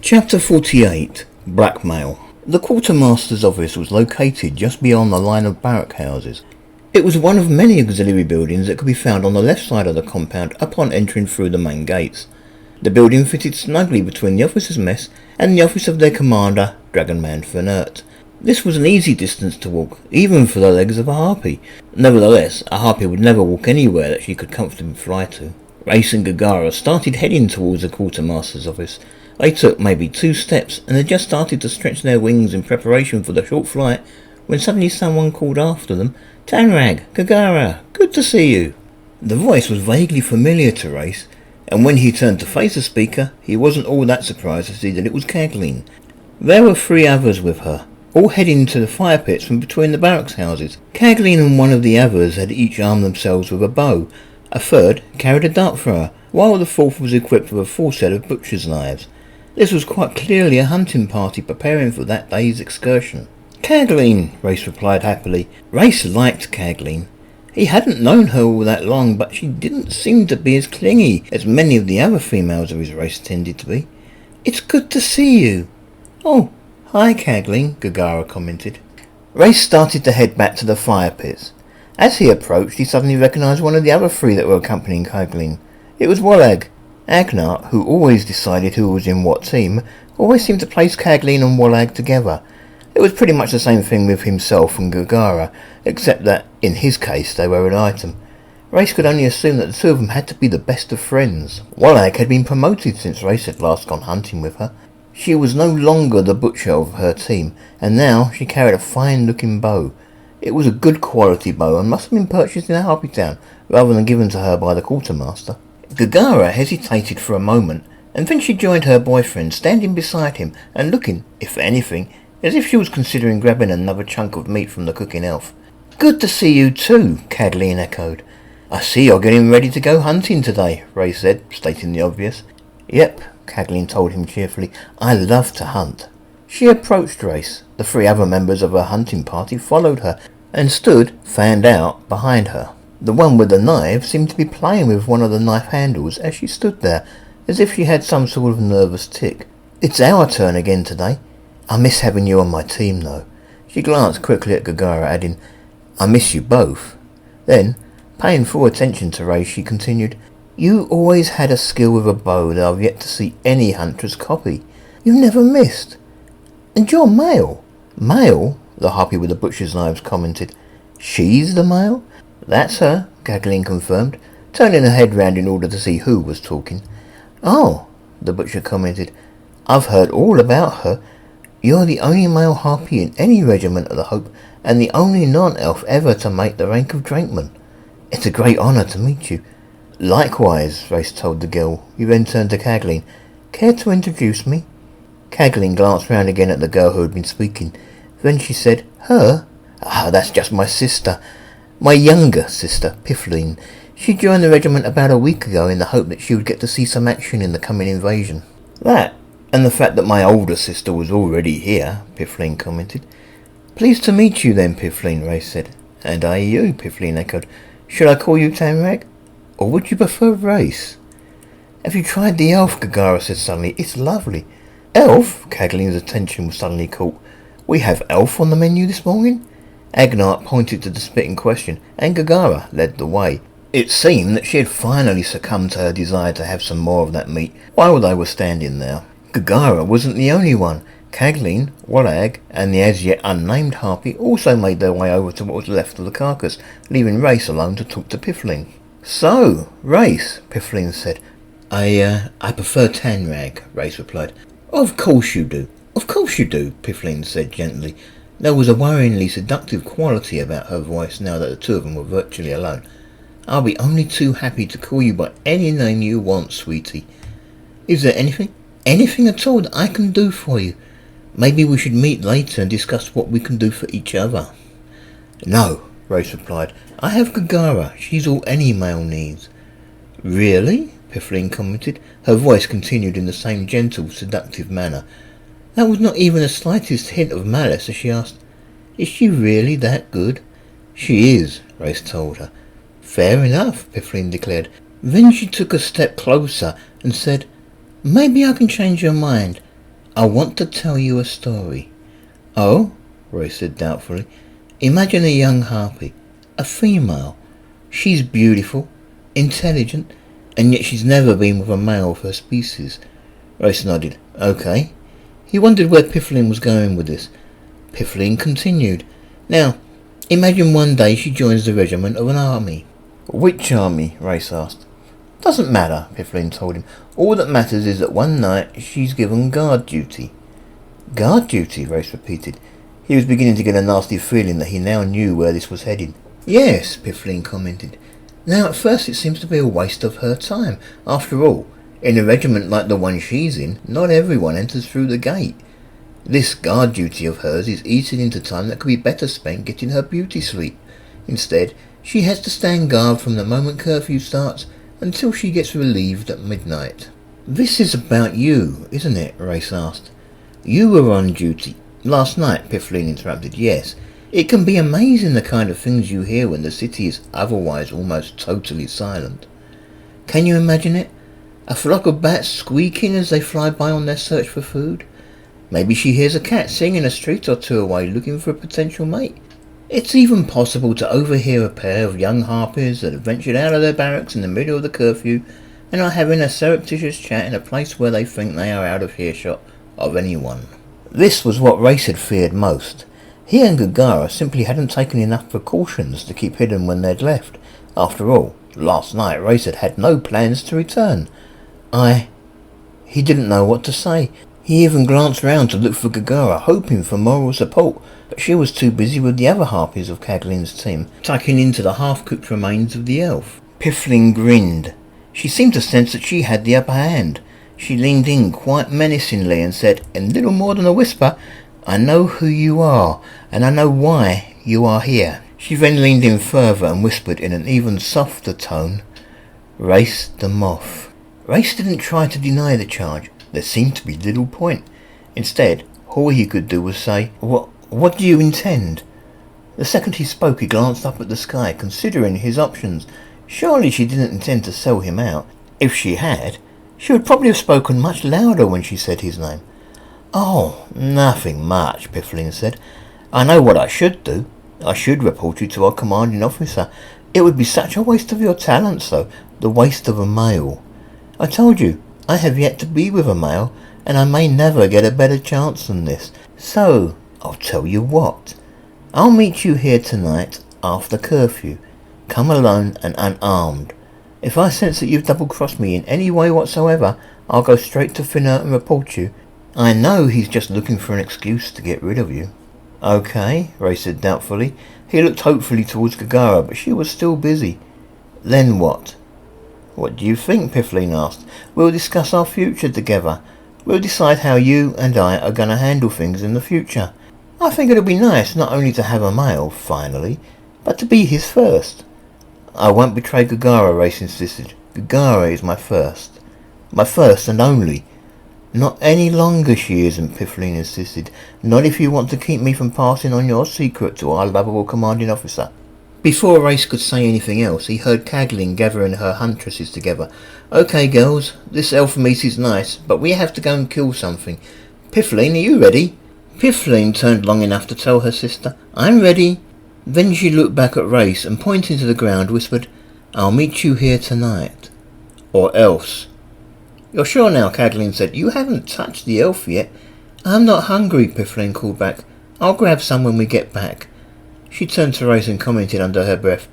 Chapter 48. Blackmail. The quartermaster's office was located just beyond the line of barrack houses. It was one of many auxiliary buildings that could be found on the left side of the compound upon entering through the main gates. The building fitted snugly between the officers' mess and the office of their commander, Dragonman Fenert. This was an easy distance to walk, even for the legs of a harpy. Nevertheless, a harpy would never walk anywhere that she could comfortably fly to. Reyes and Gaggara started heading towards the quartermaster's office. They took maybe 2 steps and had just started to stretch their wings in preparation for the short flight when suddenly someone called after them, "Tanrag, Gaggara, good to see you." The voice was vaguely familiar to Reyes, and when he turned to face the speaker, he wasn't all that surprised to see that it was Cagleen. There were 3 others with her, all heading to the fire pits from between the barracks houses. Cagleen and one of the others had each armed themselves with a bow. A third carried a dart thrower, while the fourth was equipped with a full set of butcher's knives. This was quite clearly a hunting party preparing for that day's excursion. "Cagleen," Reyes replied happily. Reyes liked Cagleen. He hadn't known her all that long, but she didn't seem to be as clingy as many of the other females of his race tended to be. "It's good to see you." "Oh, hi Cagleen," Gaggara commented. Reyes started to head back to the fire pits. As he approached, he suddenly recognised one of the other 3 that were accompanying Cagleen. It was Wallag. Agnar, who always decided who was in what team, always seemed to place Cagleen and Wallag together. It was pretty much the same thing with himself and Gaggara, except that, in his case, they were an item. Reyes could only assume that the 2 of them had to be the best of friends. Wallag had been promoted since Reyes had last gone hunting with her. She was no longer the butcher of her team, and now she carried a fine-looking bow. It was a good quality bow and must have been purchased in Harpy Town, rather than given to her by the quartermaster. Gaggara hesitated for a moment, and then she joined her boyfriend, standing beside him and looking, if anything, as if she was considering grabbing another chunk of meat from the cooking elf. "Good to see you too," Cagleen echoed. "I see you're getting ready to go hunting today," Reyes said, stating the obvious. "Yep," Cagleen told him cheerfully. "I love to hunt." She approached Reyes. The 3 other members of her hunting party followed her and stood, fanned out, behind her. The one with the knife seemed to be playing with one of the knife handles as she stood there, as if she had some sort of nervous tic. "It's our turn again today. I miss having you on my team, though." She glanced quickly at Gaggara, adding, "I miss you both." Then, paying full attention to Reyes, she continued, "You always had a skill with a bow that I've yet to see any huntress copy. You never missed. And you're male." "Male?" the harpy with the butcher's knives commented. "She's the male?" "That's her," Cagleen confirmed, turning her head round in order to see who was talking. "Oh," the butcher commented, "I've heard all about her. You're the only male harpy in any regiment of the Hope, and the only non-elf ever to make the rank of drankman. It's a great honour to meet you." "Likewise," Reyes told the girl. He then turned to Cagleen. "Care to introduce me?" Cagleen glanced round again at the girl who had been speaking. Then she said, "Her? Ah, that's just my sister. My younger sister, Piffling. She joined the regiment about a week ago in the hope that she would get to see some action in the coming invasion." "That, and the fact that my older sister was already here," Piffling commented. "Pleased to meet you then, Piffling," Reyes said. "And I you," Piffling echoed. "Should I call you Tanrag? Or would you prefer Reyes?" "Have you tried the elf?" Gaggara said suddenly. "It's lovely." "Elf?" Cagleen's attention was suddenly caught. "We have elf on the menu this morning?" Agnar pointed to the spit in question, and Gaggara led the way. It seemed that she had finally succumbed to her desire to have some more of that meat while they were standing there. Gaggara wasn't the only one. Cagleen, Wallag, and the as yet unnamed harpy also made their way over to what was left of the carcass, leaving Reyes alone to talk to Piffling. "So, Reyes," Piffling said. I prefer Tanrag," Reyes replied. "Of course you do. Of course you do," Piffling said gently. There was a worryingly seductive quality about her voice now that the 2 of them were virtually alone. "I'll be only too happy to call you by any name you want, sweetie. Is there anything at all that I can do for you? Maybe we should meet later and discuss what we can do for each other." "No," Reyes replied. "I have Gaggara. She's all any male needs." "Really?" Piffling commented. Her voice continued in the same gentle, seductive manner. That was not even the slightest hint of malice as she asked, "Is she really that good?" "She is," Reyes told her. "Fair enough," Piffling declared. Then she took a step closer and said, "Maybe I can change your mind. I want to tell you a story. Oh? Reyes said doubtfully. Imagine a young harpy. A female. She's beautiful, intelligent, and yet she's never been with a male of her species. Reyes nodded. Okay. He wondered where Piffling was going with this. Piffling continued. Now, imagine one day she joins the regiment of an army. Which army? Reyes asked. Doesn't matter, Piffling told him. All that matters is that one night she's given guard duty. Guard duty? Reyes repeated. He was beginning to get a nasty feeling that he now knew where this was heading. Yes, Piffling commented. Now at first it seems to be a waste of her time. After all, in a regiment like the one she's in, not everyone enters through the gate. This guard duty of hers is eaten into time that could be better spent getting her beauty sleep. Instead, she has to stand guard from the moment curfew starts until she gets relieved at midnight. This is about you, isn't it? Reyes asked. You were on duty. Last night, Piffling interrupted. Yes, it can be amazing the kind of things you hear when the city is otherwise almost totally silent. Can you imagine it? A flock of bats squeaking as they fly by on their search for food. Maybe she hears a cat singing a street or two away looking for a potential mate. It's even possible to overhear a pair of young harpies that have ventured out of their barracks in the middle of the curfew and are having a surreptitious chat in a place where they think they are out of earshot of anyone. This was what Reyes had feared most. He and Gaggara simply hadn't taken enough precautions to keep hidden when they'd left. After all, last night Reyes had no plans to return. He didn't know what to say. He even glanced round to look for Gaggara, hoping for moral support, but she was too busy with the other harpies of Cagling's team, tucking into the half-cooked remains of the elf. Piffling grinned. She seemed to sense that she had the upper hand. She leaned in quite menacingly and said, in little more than a whisper, I know who you are, and I know why you are here. She then leaned in further and whispered in an even softer tone, Reyes the Moth. Reyes didn't try to deny the charge. There seemed to be little point. Instead, all he could do was say, What do you intend? The second he spoke, he glanced up at the sky, considering his options. Surely she didn't intend to sell him out. If she had, she would probably have spoken much louder when she said his name. Oh, nothing much, Piffling said. I know what I should do. I should report you to our commanding officer. It would be such a waste of your talents, though, the waste of a male. I told you, I have yet to be with a male, and I may never get a better chance than this. So, I'll tell you what. I'll meet you here tonight, after curfew. Come alone and unarmed. If I sense that you've double-crossed me in any way whatsoever, I'll go straight to Finner and report you. I know he's just looking for an excuse to get rid of you. Okay, Reyes said doubtfully. He looked hopefully towards Gaggara, but she was still busy. Then what? What do you think? Piffling asked. We'll discuss our future together. We'll decide how you and I are going to handle things in the future. I think it'll be nice not only to have a male, finally, but to be his first. I won't betray Gaggara, Reyes insisted. Gaggara is my first. My first and only. Not any longer she isn't, Piffling insisted. Not if you want to keep me from passing on your secret to our lovable commanding officer. Before Reyes could say anything else, he heard Cagling gathering her huntresses together. Okay, girls, this elf meat is nice, but we have to go and kill something. Piffling, are you ready? Piffling turned long enough to tell her sister, I'm ready. Then she looked back at Reyes and pointing to the ground whispered, I'll meet you here tonight. Or else. You're sure now, Cagling said. You haven't touched the elf yet. I'm not hungry, Piffling called back. I'll grab some when we get back. She turned to Reyes and commented under her breath,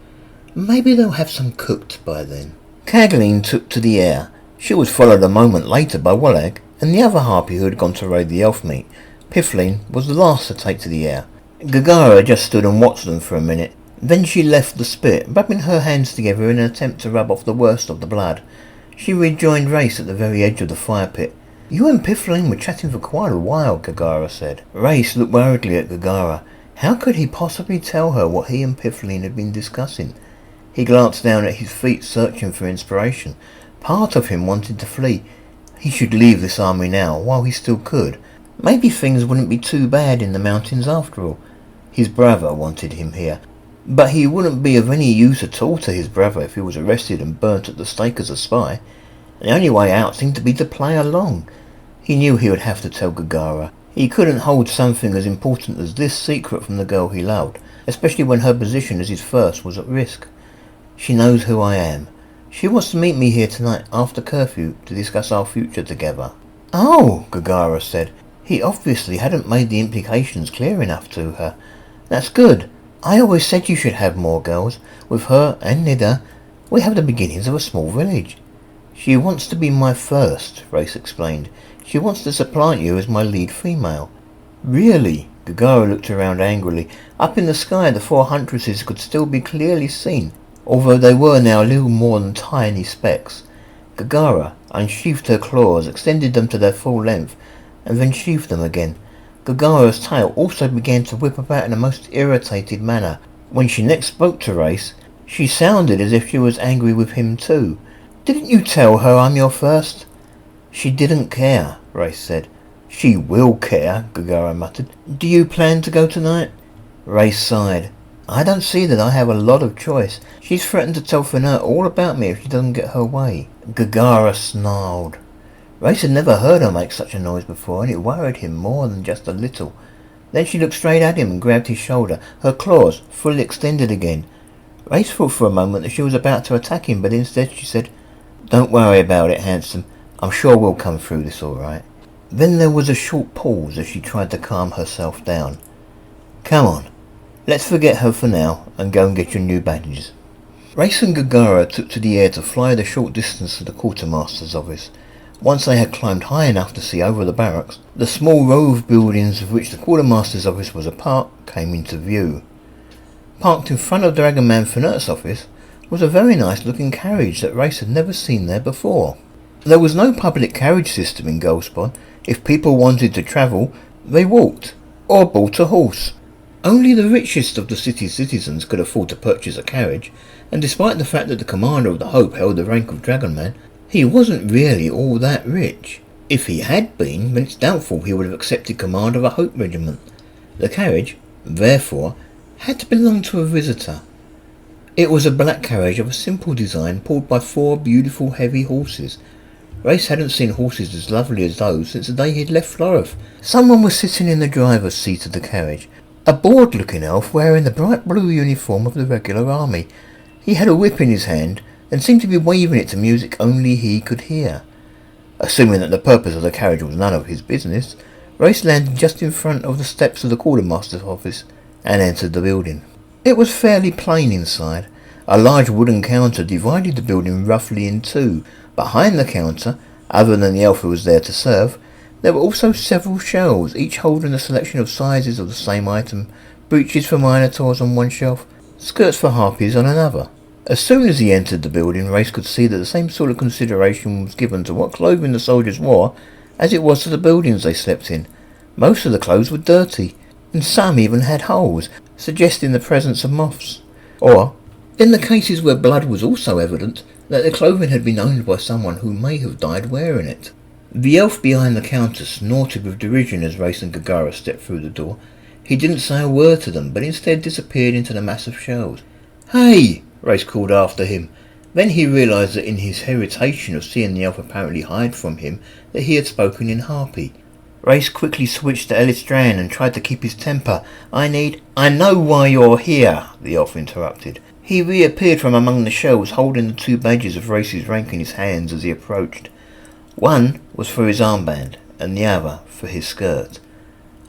maybe they'll have some cooked by then. Cagling took to the air. She was followed a moment later by Wallag and the other harpy who had gone to raid the elf meat. Piffling was the last to take to the air. Gaggara just stood and watched them for a minute. Then she left the spit, rubbing her hands together in an attempt to rub off the worst of the blood. She rejoined Reyes at the very edge of the fire pit. You and Piffling were chatting for quite a while, Gaggara said. Reyes looked worriedly at Gaggara. How could he possibly tell her what he and Piffling had been discussing? He glanced down at his feet, searching for inspiration. Part of him wanted to flee. He should leave this army now, while he still could. Maybe things wouldn't be too bad in the mountains after all. His brother wanted him here. But he wouldn't be of any use at all to his brother if he was arrested and burnt at the stake as a spy. The only way out seemed to be to play along. He knew he would have to tell Gaggara. He couldn't hold something as important as this secret from the girl he loved, especially when her position as his first was at risk. She knows who I am. She wants to meet me here tonight after curfew to discuss our future together. Oh, Gaggara said. He obviously hadn't made the implications clear enough to her. That's good. I always said you should have more girls. With her and Nida, we have the beginnings of a small village. She wants to be my first, Reyes explained. She wants to supplant you as my lead female. Really? Gaggara looked around angrily. Up in the sky the 4 huntresses could still be clearly seen, although they were now little more than tiny specks. Gaggara unsheathed her claws, extended them to their full length, and then sheathed them again. Gaggara's tail also began to whip about in a most irritated manner. When she next spoke to Reyes, she sounded as if she was angry with him too. Didn't you tell her I'm your first? She didn't care, Reyes said. She will care, Gaggara muttered. Do you plan to go tonight? Reyes sighed. I don't see that I have a lot of choice. She's threatened to tell Finette all about me if she doesn't get her way. Gaggara snarled. Reyes had never heard her make such a noise before, and it worried him more than just a little. Then she looked straight at him and grabbed his shoulder, her claws fully extended again. Reyes thought for a moment that she was about to attack him, but instead she said, Don't worry about it, handsome. I'm sure we'll come through this all right. Then there was a short pause as she tried to calm herself down. Come on, let's forget her for now and go and get your new badges. Reyes and Gaggara took to the air to fly the short distance to the quartermaster's office. Once they had climbed high enough to see over the barracks, the small row of buildings of which the quartermaster's office was a part came into view. Parked in front of Dragonman Finette's office was a very nice-looking carriage that Reyes had never seen there before. There was no public carriage system in Goldspawn. If people wanted to travel, they walked, or bought a horse. Only the richest of the city's citizens could afford to purchase a carriage, and despite the fact that the commander of the Hope held the rank of Dragonman, he wasn't really all that rich. If he had been, then it's doubtful he would have accepted command of a Hope regiment. The carriage, therefore, had to belong to a visitor. It was a black carriage of a simple design pulled by 4 beautiful heavy horses. Reyes hadn't seen horses as lovely as those since the day he'd left Floreth. Someone was sitting in the driver's seat of the carriage, a bored-looking elf wearing the bright blue uniform of the regular army. He had a whip in his hand and seemed to be waving it to music only he could hear. Assuming that the purpose of the carriage was none of his business, Reyes landed just in front of the steps of the quartermaster's office and entered the building. It was fairly plain inside. A large wooden counter divided the building roughly in two. Behind the counter, other than the elf who was there to serve, there were also several shelves, each holding a selection of sizes of the same item, breeches for minotaurs on one shelf, skirts for harpies on another. As soon as he entered the building, Reyes could see that the same sort of consideration was given to what clothing the soldiers wore as it was to the buildings they slept in. Most of the clothes were dirty, and some even had holes, suggesting the presence of moths. Or, in the cases where blood was also evident, that the clothing had been owned by someone who may have died wearing it. The elf behind the counter snorted with derision as Reyes and Gaggara stepped through the door. He didn't say a word to them, but instead disappeared into the mass of shelves. Hey! Reyes called after him. Then he realised that in his irritation of seeing the elf apparently hide from him, that he had spoken in Harpy. Reyes quickly switched to Elistran and tried to keep his temper. I know why you're here, the elf interrupted. He reappeared from among the shelves, holding the 2 badges of Reyes' rank in his hands as he approached. One was for his armband, and the other for his skirt.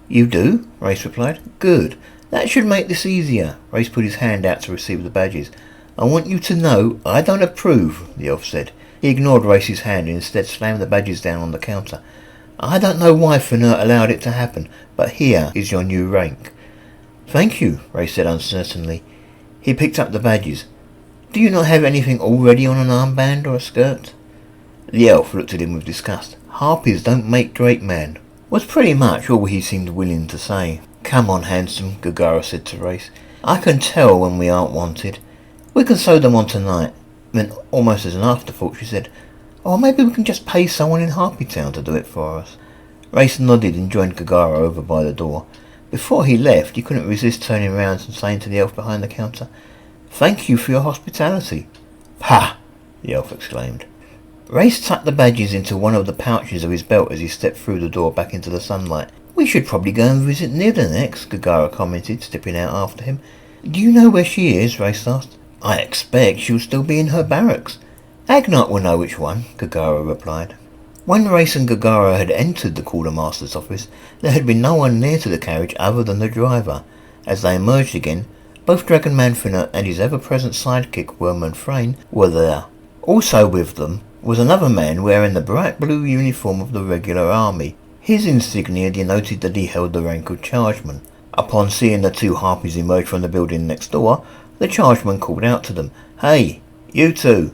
You do? Reyes replied. Good. That should make this easier. Reyes put his hand out to receive the badges. I want you to know I don't approve, the elf said. He ignored Reyes' hand and instead slammed the badges down on the counter. I don't know why Finette allowed it to happen, but here is your new rank. Thank you, Reyes said uncertainly. He picked up the badges. Do you not have anything already on an armband or a skirt? The elf looked at him with disgust. Harpies don't make drapeman, was pretty much all he seemed willing to say. Come on, handsome, Gaggara said to Reyes. I can tell when we aren't wanted. We can sew them on tonight. Then, almost as an afterthought, she said, or maybe we can just pay someone in Harpy Town to do it for us. Reyes nodded and joined Gaggara over by the door. Before he left, he couldn't resist turning round and saying to the elf behind the counter, Thank you for your hospitality. Pah! The elf exclaimed. Race tucked the badges into one of the pouches of his belt as he stepped through the door back into the sunlight. "We should probably go and visit Nida next," Gaggara commented, stepping out after him. "Do you know where she is?" Race asked. "I expect she'll still be in her barracks." "Agnart will know which one," Gaggara replied. When Reyes and Gaggara had entered the quartermaster's office, there had been no one near to the carriage other than the driver. As they emerged again, both Dragonman Finot and his ever-present sidekick, Wormman Frayne, were there. Also with them was another man wearing the bright blue uniform of the regular army. His insignia denoted that he held the rank of chargeman. Upon seeing the two Harpies emerge from the building next door, the chargeman called out to them, "Hey, you two!"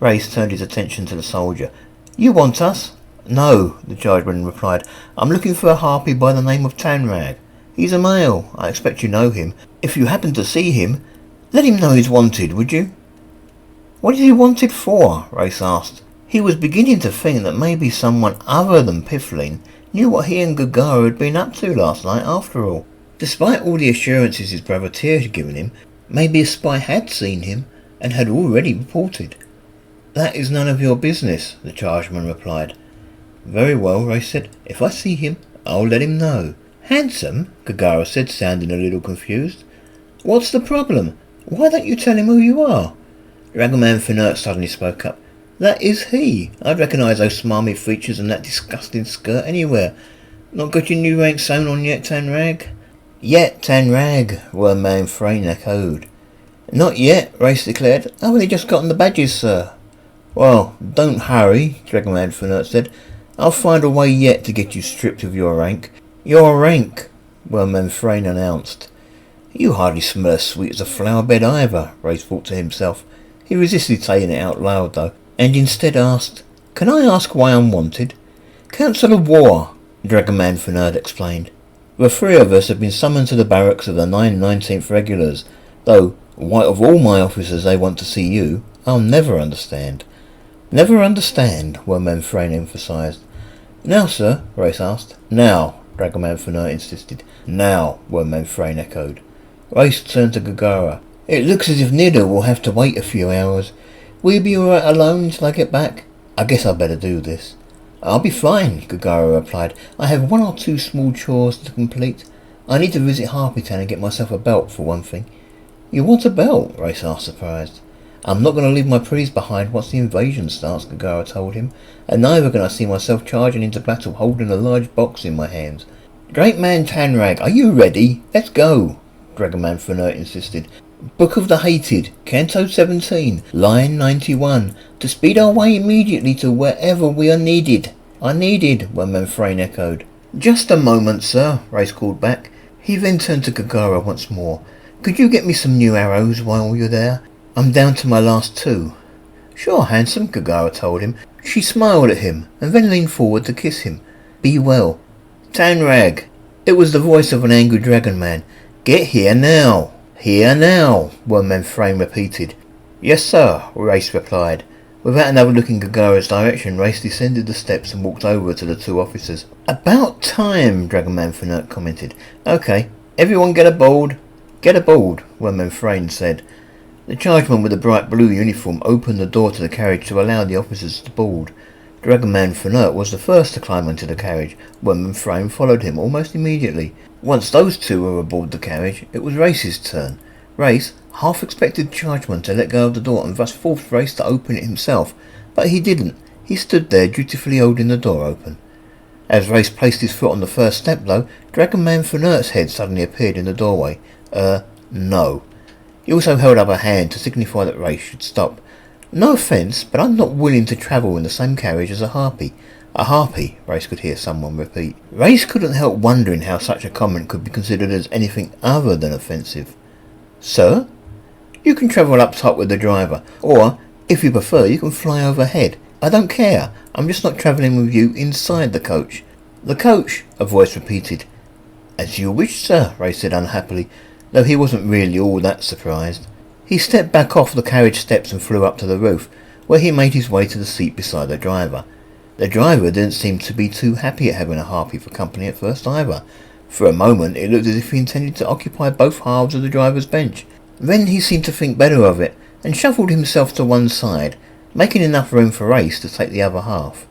Reyes turned his attention to the soldier. "You want us?" "No," the chargeman replied. "I'm looking for a Harpy by the name of Tanrag. He's a male. I expect you know him. If you happen to see him, let him know he's wanted, would you?" "What is he wanted for?" Reyes asked. He was beginning to think that maybe someone other than Piffling knew what he and Gaggara had been up to last night after all. Despite all the assurances his brother Tyr had given him, maybe a spy had seen him and had already reported. "That is none of your business," the chargeman replied. "Very well," Reyes said. "If I see him, I'll let him know." "Handsome?" Gaggara said, sounding a little confused. "What's the problem? Why don't you tell him who you are?" Dragonman Finot suddenly spoke up. "That is he. I'd recognise those smarmy features and that disgusting skirt anywhere. Not got your new rank sewn on yet, Tanrag?" "Yet, Tanrag," Wormman Frayne echoed. "Not yet," Reyes declared. "I've only just gotten the badges, sir." "Well, don't hurry," Dragonman Finot said. "I'll find a way yet to get you stripped of your rank." "Your rank," Wormman Frayne announced. "You hardly smell as sweet as a flower bed either," Reyes thought to himself. He resisted saying it out loud, though, and instead asked, "Can I ask why I'm wanted?" "Council of War," Dragonman Finot explained. "The three of us have been summoned to the barracks of the 9/19th Regulars, though why of all my officers they want to see you, I'll never understand." "Never understand," Wormman Frayne emphasised. "Now, sir?" Reyes asked. "Now," Dragonman Finot insisted. "Now," Wormman Frayne echoed. Reyes turned to Gaggara. "It looks as if Nida will have to wait a few hours. Will you be alright alone until I get back? I guess I'd better do this." "I'll be fine," Gaggara replied. "I have one or two small chores to complete. I need to visit Harpytown and get myself a belt, for one thing." "You want a belt?" Reyes asked, surprised. "I'm not going to leave my pretties behind once the invasion starts," Gaggara told him, "and neither can I see myself charging into battle holding a large box in my hands." "Great man Tanrag, are you ready? Let's go," Dragonman Finot insisted. "Book of the Hated, Canto 17, line 91, to speed our way immediately to wherever we are needed." "Are needed," Wormman Frayne echoed. "Just a moment, sir," Reyes called back. He then turned to Gaggara once more. "Could you get me some new arrows while you're there? I'm down to my last 2. "Sure, handsome," Gaggara told him. She smiled at him and then leaned forward to kiss him. "Be well." "Tanrag!" It was the voice of an angry dragon man. "Get here now!" "Here now," Wormman Frayne repeated. "Yes, sir," Reyes replied. Without another look in Gaggara's direction, Reyes descended the steps and walked over to the two officers. "About time," Dragonman Finot commented. "Okay, everyone get aboard." "Get aboard," Wormman Frayne said. The chargeman with the bright blue uniform opened the door to the carriage to allow the officers to board. Dragonman Finot was the first to climb into the carriage. Wormman Frayne followed him almost immediately. Once those two were aboard the carriage, it was Reyes' turn. Reyes half expected the chargeman to let go of the door and thus forced Reyes to open it himself, but he didn't. He stood there dutifully holding the door open. As Reyes placed his foot on the first step, though, Dragonman Finot's head suddenly appeared in the doorway. No. He also held up a hand to signify that Reyes should stop. "No offence, but I'm not willing to travel in the same carriage as a Harpy." "A Harpy," Reyes could hear someone repeat. Reyes couldn't help wondering how such a comment could be considered as anything other than offensive. "Sir? You can travel up top with the driver, or, if you prefer, you can fly overhead. I don't care. I'm just not travelling with you inside the coach." "The coach," a voice repeated. "As you wish, sir," Reyes said unhappily, though he wasn't really all that surprised. He stepped back off the carriage steps and flew up to the roof, where he made his way to the seat beside the driver. The driver didn't seem to be too happy at having a Harpy for company at first either. For a moment it looked as if he intended to occupy both halves of the driver's bench. Then he seemed to think better of it, and shuffled himself to one side. making enough room for Race to take the other half.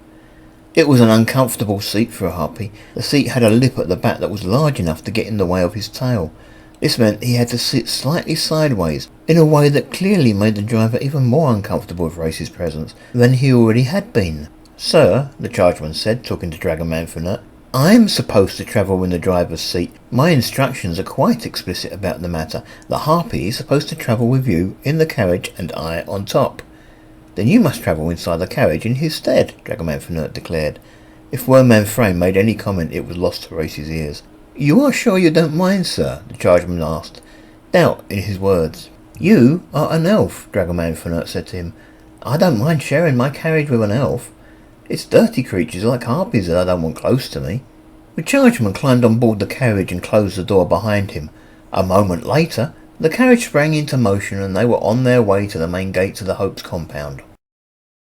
It was an uncomfortable seat for a Harpy. The seat had a lip at the back that was large enough to get in the way of his tail. This meant he had to sit slightly sideways, in a way that clearly made the driver even more uncomfortable with Race's presence than he already had been. "Sir," the chargeman said, talking to Dragonman for Nut, "I am supposed to travel in the driver's seat. My instructions are quite explicit about the matter. The Harpy is supposed to travel with you in the carriage and I on top." "Then you must travel inside the carriage in his stead," Dragonman for Nut declared. If Wormman Frame made any comment, it was lost to Race's ears. "You are sure you don't mind, sir?" the chargeman asked, doubt in his words. "You are an elf," Dragonman for Nut said to him. "I don't mind sharing my carriage with an elf. It's dirty creatures like Harpies that I don't want close to me." The chargeman climbed on board the carriage and closed the door behind him. A moment later, the carriage sprang into motion and they were on their way to the main gates of the Hope's compound.